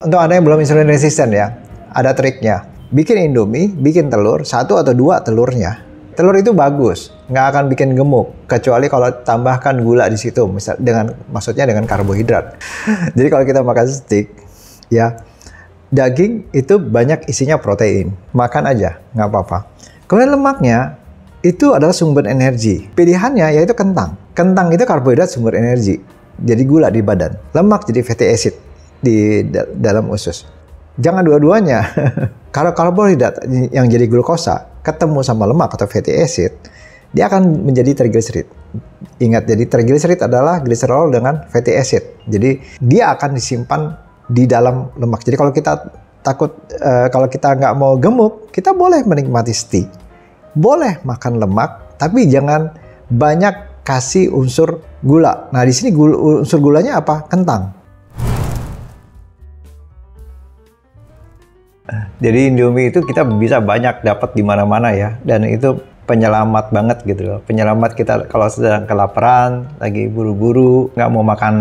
Untuk Anda yang belum insulin resisten ya, ada triknya. Bikin Indomie, bikin telur, 1 atau 2 telurnya. Telur itu bagus, nggak akan bikin gemuk, kecuali kalau tambahkan gula di situ, maksudnya dengan karbohidrat. Jadi kalau kita makan steak, ya daging itu banyak isinya protein, makan aja, nggak apa-apa. Kemudian lemaknya itu adalah sumber energi. Pilihannya yaitu kentang. Kentang itu karbohidrat sumber energi, jadi gula di badan. Lemak jadi fatty acid di dalam usus. Jangan dua-duanya. Kalau karbohidrat yang jadi glukosa ketemu sama lemak atau fatty acid, dia akan menjadi triglycerid. Ingat, jadi triglycerid adalah gliserol dengan fatty acid. Jadi dia akan disimpan di dalam lemak. Jadi kalau kita kalau kita nggak mau gemuk, kita boleh menikmati steak, boleh makan lemak, tapi jangan banyak kasih unsur gula. Nah di sini unsur gulanya apa? Kentang. Jadi Indomie itu kita bisa banyak dapat di mana-mana ya, dan itu penyelamat banget gitu loh. Penyelamat kita kalau sedang kelaparan, lagi buru-buru, nggak mau makan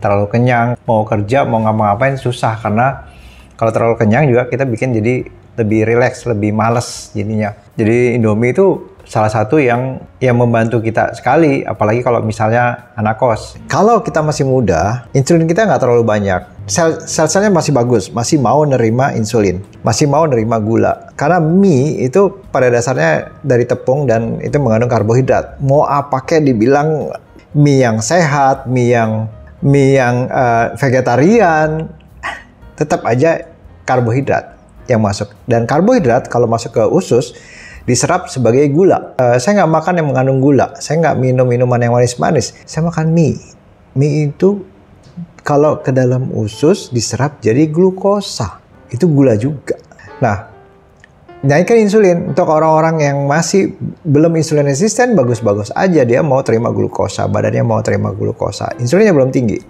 terlalu kenyang, mau kerja, mau ngapa-ngapain susah, karena kalau terlalu kenyang juga kita bikin jadi lebih rileks, lebih males jadinya. Jadi Indomie itu salah satu yang membantu kita sekali, apalagi kalau misalnya anak kos. Kalau kita masih muda, insulin kita nggak terlalu banyak. Sel-selnya masih bagus, masih mau nerima insulin, masih mau nerima gula. Karena mie itu pada dasarnya dari tepung dan itu mengandung karbohidrat. Mau apa kayak dibilang mie yang sehat, mie yang vegetarian, tetap aja karbohidrat yang masuk. Dan karbohidrat kalau masuk ke usus, diserap sebagai gula. Saya nggak makan yang mengandung gula. Saya nggak minum minuman yang manis-manis. Saya makan mie. Mie itu kalau ke dalam usus diserap jadi glukosa. Itu gula juga. Nah, naikkan insulin. Untuk orang-orang yang masih belum insulin resisten, bagus-bagus aja. Dia mau terima glukosa. Badannya mau terima glukosa. Insulinnya belum tinggi.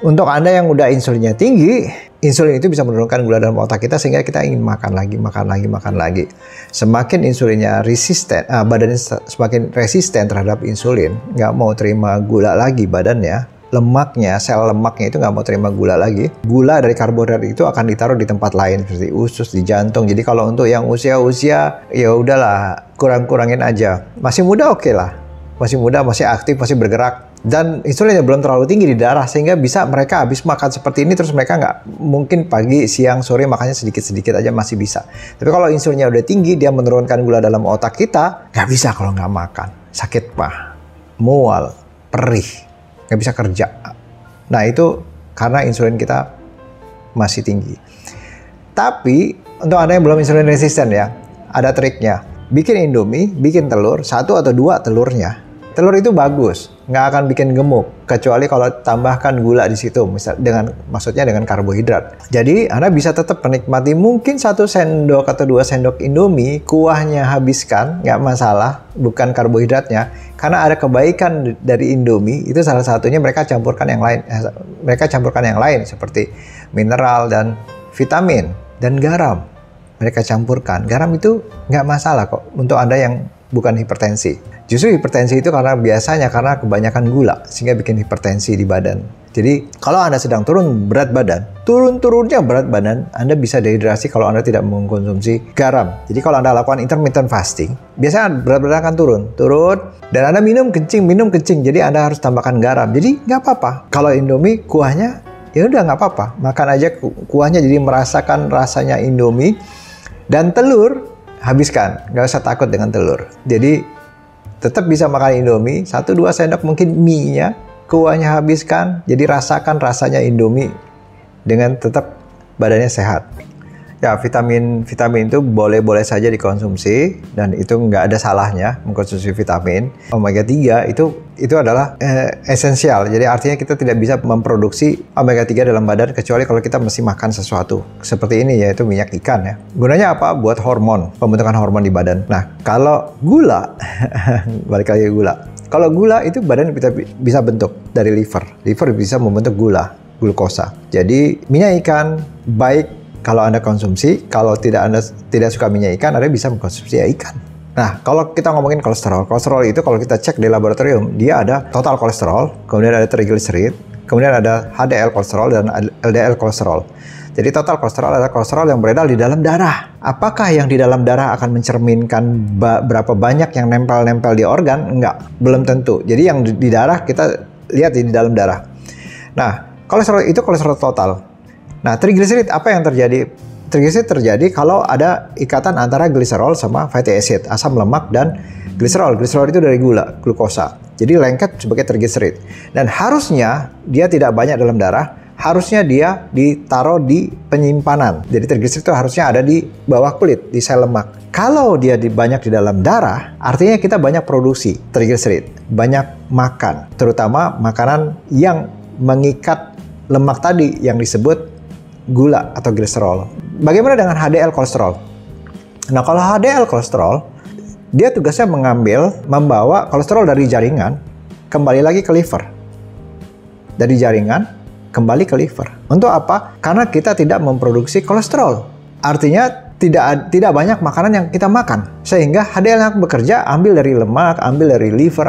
Untuk Anda yang udah insulinnya tinggi, insulin itu bisa menurunkan gula dalam otak kita sehingga kita ingin makan lagi. Semakin insulinnya resisten, badannya semakin resisten terhadap insulin, nggak mau terima gula lagi badannya, lemaknya, sel lemaknya itu nggak mau terima gula lagi. Gula dari karbohidrat itu akan ditaruh di tempat lain seperti usus, di jantung. Jadi kalau untuk yang usia-usia, ya udahlah, kurang-kurangin aja. Masih muda oke lah. Masih muda, masih aktif, masih bergerak. Dan insulinnya belum terlalu tinggi di darah sehingga bisa mereka habis makan seperti ini terus mereka nggak mungkin pagi, siang, sore makannya sedikit-sedikit aja masih bisa. Tapi kalau insulinnya udah tinggi, dia menurunkan gula dalam otak kita, nggak bisa kalau nggak makan. Sakit mah, mual, perih, nggak bisa kerja. Nah itu karena insulin kita masih tinggi. Tapi untuk Anda yang belum insulin resisten ya, ada triknya. Bikin Indomie, bikin telur, 1 atau 2 telurnya. Telur itu bagus, nggak akan bikin gemuk, kecuali kalau tambahkan gula di situ, maksudnya dengan karbohidrat. Jadi Anda bisa tetap menikmati mungkin 1 sendok atau 2 sendok Indomie, kuahnya habiskan, nggak masalah, bukan karbohidratnya, karena ada kebaikan dari Indomie. Itu salah satunya mereka campurkan yang lain, seperti mineral dan vitamin dan garam. Mereka campurkan. Garam itu nggak masalah kok untuk Anda yang bukan hipertensi. Justru hipertensi itu karena kebanyakan gula sehingga bikin hipertensi di badan. Jadi kalau Anda sedang turun berat badan, turunnya berat badan, Anda bisa dehidrasi kalau Anda tidak mengkonsumsi garam. Jadi kalau Anda lakukan intermittent fasting, biasanya berat badan akan turun dan Anda minum kencing. Jadi Anda harus tambahkan garam. Jadi nggak apa-apa. Kalau Indomie kuahnya ya udah nggak apa-apa. Makan aja kuahnya jadi merasakan rasanya Indomie. Dan telur habiskan, nggak usah takut dengan telur. Jadi tetap bisa makan Indomie, 1-2 sendok mungkin mie-nya, kuahnya habiskan, jadi rasakan rasanya Indomie dengan tetap badannya sehat. Ya, vitamin itu boleh-boleh saja dikonsumsi dan itu nggak ada salahnya mengkonsumsi vitamin. Omega 3 itu adalah esensial. Jadi artinya kita tidak bisa memproduksi omega 3 dalam badan kecuali kalau kita mesti makan sesuatu seperti ini, yaitu minyak ikan ya. Gunanya apa? Buat pembentukan hormon di badan. Nah, kalau gula balik lagi ke gula. Kalau gula itu badan bisa bentuk dari liver. Liver bisa membentuk glukosa. Jadi minyak ikan baik kalau Anda konsumsi. Kalau Anda tidak suka minyak ikan, Anda bisa mengkonsumsi ikan. Nah, kalau kita ngomongin kolesterol itu kalau kita cek di laboratorium, dia ada total kolesterol, kemudian ada triglycerid, kemudian ada HDL kolesterol dan LDL kolesterol. Jadi total kolesterol adalah kolesterol yang beredar di dalam darah. Apakah yang di dalam darah akan mencerminkan berapa banyak yang nempel-nempel di organ? Enggak, belum tentu. Jadi yang di darah kita lihat di dalam darah. Nah, kolesterol itu kolesterol total. Nah, trigliserid apa yang terjadi? Trigliserid terjadi kalau ada ikatan antara gliserol sama fatty acid, asam lemak dan gliserol. Gliserol itu dari gula, glukosa. Jadi lengket sebagai trigliserid. Dan harusnya dia tidak banyak dalam darah, harusnya dia ditaruh di penyimpanan. Jadi trigliserid itu harusnya ada di bawah kulit, di sel lemak. Kalau dia banyak di dalam darah, artinya kita banyak produksi trigliserid, banyak makan, terutama makanan yang mengikat lemak tadi yang disebut gula atau gliserol. Bagaimana dengan HDL kolesterol? Nah, kalau HDL kolesterol, dia tugasnya membawa kolesterol dari jaringan kembali lagi ke liver. Dari jaringan kembali ke liver. Untuk apa? Karena kita tidak memproduksi kolesterol. Artinya tidak banyak makanan yang kita makan. Sehingga HDL yang bekerja ambil dari lemak, ambil dari liver,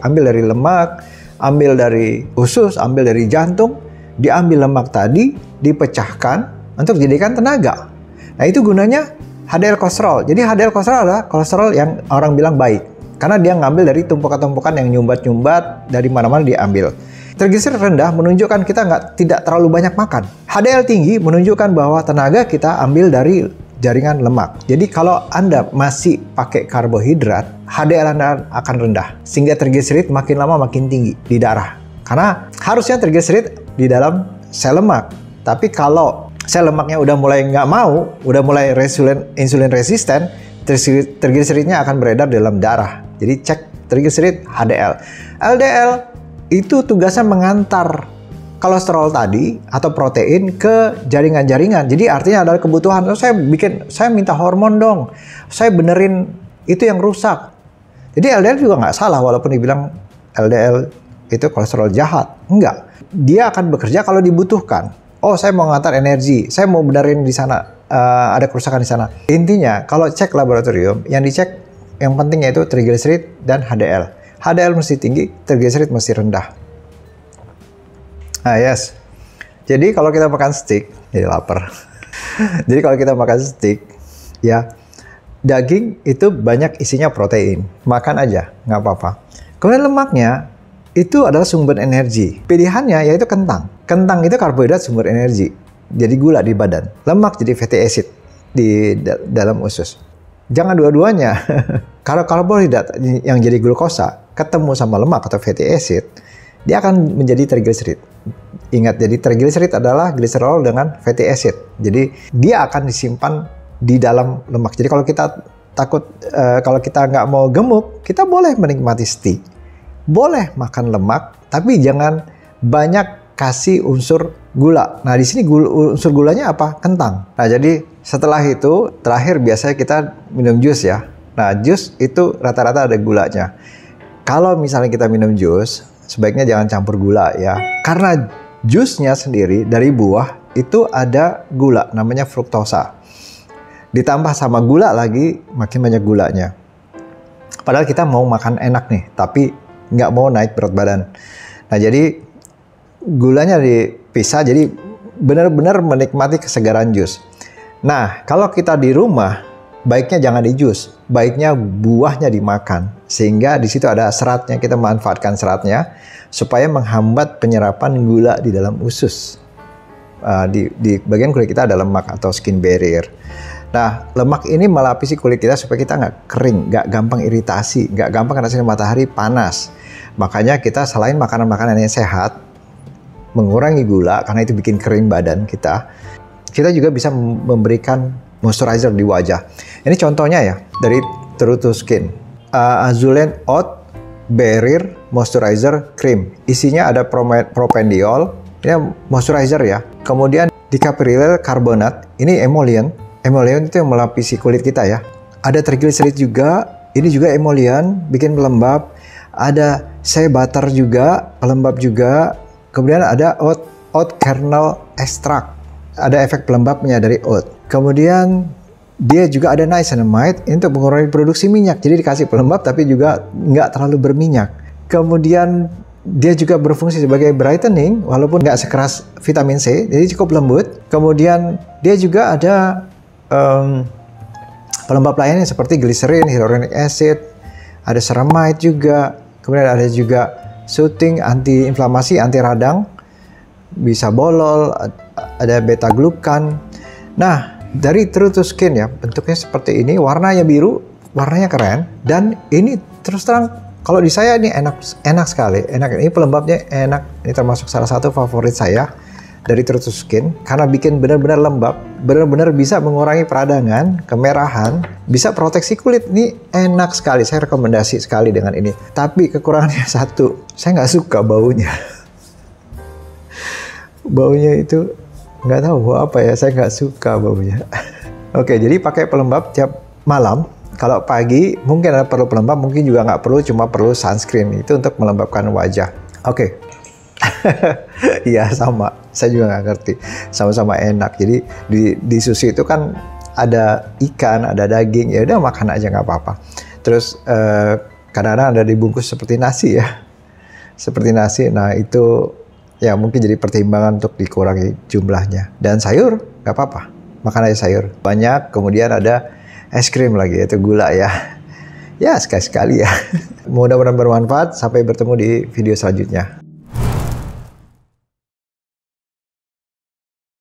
ambil dari lemak, ambil dari usus, ambil dari jantung, diambil lemak tadi, dipecahkan untuk dijadikan tenaga. Nah, itu gunanya HDL kolesterol. Jadi HDL kolesterol adalah kolesterol yang orang bilang baik. Karena dia ngambil dari tumpukan-tumpukan yang nyumbat-nyumbat, dari mana-mana diambil. Trigliserid rendah menunjukkan kita tidak terlalu banyak makan. HDL tinggi menunjukkan bahwa tenaga kita ambil dari jaringan lemak. Jadi kalau Anda masih pakai karbohidrat, HDL Anda akan rendah. Sehingga trigliserid makin lama makin tinggi di darah. Karena harusnya trigliserid di dalam sel lemak. Tapi kalau sel lemaknya udah mulai nggak mau, udah mulai insulin resisten, trigliseridnya akan beredar dalam darah. Jadi cek trigliserid HDL. LDL itu tugasnya mengantar kolesterol tadi atau protein ke jaringan-jaringan. Jadi artinya adalah kebutuhan. Saya minta hormon dong. Saya benerin itu yang rusak. Jadi LDL juga nggak salah walaupun dibilang LDL itu kolesterol jahat. Enggak. Dia akan bekerja kalau dibutuhkan. Oh, saya mau ngantar energi, saya mau benerin di sana, ada kerusakan di sana. Intinya, kalau cek laboratorium, yang dicek yang penting yaitu trigliserid dan HDL. HDL mesti tinggi, trigliserid mesti rendah. Yes. Jadi kalau kita makan steak, jadi lapar. Jadi kalau kita makan steak, ya daging itu banyak isinya protein. Makan aja, nggak apa-apa. Kemudian lemaknya itu adalah sumber energi. Pilihannya yaitu kentang. Kentang itu karbohidrat sumber energi. Jadi gula di badan. Lemak jadi fatty acid di dalam usus. Jangan dua-duanya. Kalau karbohidrat yang jadi glukosa ketemu sama lemak atau fatty acid, dia akan menjadi trigliserid. Ingat, jadi trigliserid adalah gliserol dengan fatty acid. Jadi dia akan disimpan di dalam lemak. Jadi kalau kita kalau kita nggak mau gemuk, kita boleh menikmati steak. Boleh makan lemak, tapi jangan banyak kasih unsur gula. Nah, di sini unsur gulanya apa? Kentang. Nah, jadi setelah itu, terakhir biasanya kita minum jus ya. Nah, jus itu rata-rata ada gulanya. Kalau misalnya kita minum jus, sebaiknya jangan campur gula ya. Karena jusnya sendiri dari buah itu ada gula, namanya fruktosa. Ditambah sama gula lagi, makin banyak gulanya. Padahal kita mau makan enak nih, tapi nggak mau naik berat badan. Nah, jadi gulanya dipisah, jadi benar-benar menikmati kesegaran jus. Nah, kalau kita di rumah, baiknya jangan di jus, baiknya buahnya dimakan. Sehingga di situ ada seratnya, kita manfaatkan seratnya supaya menghambat penyerapan gula di dalam usus. Di bagian kulit kita ada lemak atau skin barrier. Nah, lemak ini melapisi kulit kita supaya kita nggak kering, nggak gampang iritasi, nggak gampang kena sinar matahari panas. Makanya kita selain makanan-makanan yang sehat, mengurangi gula karena itu bikin kering badan kita juga bisa memberikan moisturizer di wajah. Ini contohnya ya dari True to Skin, Azulene Oat Barrier Moisturizer Cream. Isinya ada propandiol, ini moisturizer ya. Kemudian dicaprylyl carbonate, ini emollient. Emollient itu yang melapisi kulit kita ya. Ada trigliserid juga, ini juga emollient, bikin pelembab. Ada shea butter juga, pelembab juga. Kemudian ada oat kernel extract, ada efek pelembabnya dari oat. Kemudian dia juga ada niacinamide untuk mengurangi produksi minyak. Jadi dikasih pelembab tapi juga nggak terlalu berminyak. Kemudian dia juga berfungsi sebagai brightening walaupun nggak sekeras vitamin C, jadi cukup lembut. Kemudian dia juga ada pelembab lainnya seperti gliserin, hyaluronic acid, ada ceramide juga. Kemudian ada juga soothing, anti-inflamasi, anti radang, bisa bolol, ada beta glukan. Nah, dari True to Skin ya, bentuknya seperti ini, warnanya biru, warnanya keren, dan ini terus terang kalau di saya ini enak sekali. Enak, ini pelembabnya enak. Ini termasuk salah satu favorit saya dari True to Skin karena bikin benar-benar lembab, benar-benar bisa mengurangi peradangan, kemerahan, bisa proteksi kulit. Ini enak sekali, saya rekomendasi sekali dengan ini. Tapi kekurangannya satu, saya nggak suka baunya. Baunya itu nggak tahu bau apa ya, saya nggak suka baunya. Oke, jadi pakai pelembab tiap malam. Kalau pagi mungkin ada perlu pelembab, mungkin juga nggak perlu, cuma perlu sunscreen. Itu untuk melembabkan wajah. Oke. Iya sama, saya juga nggak ngerti. Sama-sama enak. Jadi di sushi itu kan ada ikan, ada daging, ya udah makan aja nggak apa-apa. Terus kadang-kadang ada dibungkus seperti nasi ya, seperti nasi. Nah itu ya mungkin jadi pertimbangan untuk dikurangi jumlahnya. Dan sayur nggak apa-apa, makan aja sayur banyak. Kemudian ada es krim lagi, itu gula ya. Ya sekali-sekali ya. Mudah-mudahan bermanfaat. Sampai bertemu di video selanjutnya.